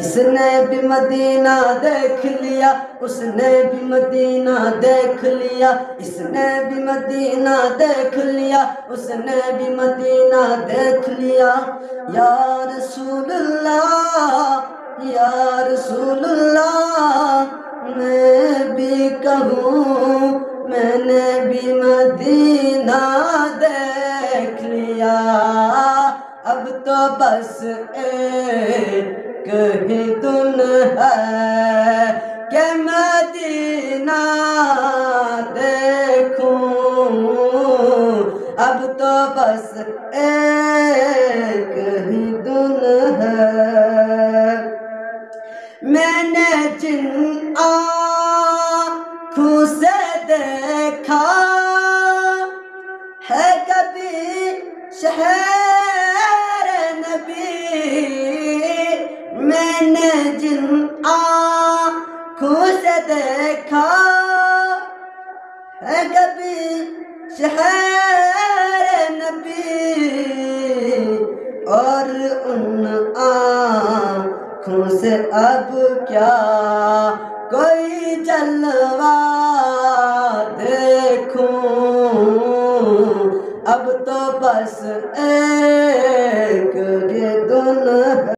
اس نے بھی مدینہ دیکھ لیا، اس نے بھی مدینہ دیکھ لیا، اس نے بھی مدینہ دیکھ لیا، اس نے بھی مدینہ دیکھ لیا۔ یا رسول اللہ، یا رسول اللہ، میں بھی کہوں میں نے بھی مدینہ دیکھ لیا۔ اب تو بس ایک ہی دن ہے کہ مدینہ دیکھوں، اب تو بس ایک ہی دن ہے۔ میں نے جن آنکھوں سے دیکھا ہے کبھی شہر نبی، میں نے جن آنکھوں سے دیکھا ہے کبھی شہر نبی، اور ان آنکھوں سے اب کیا کوئی جلوہ دیکھوں، اب تو بس ایک یہ دن ہے۔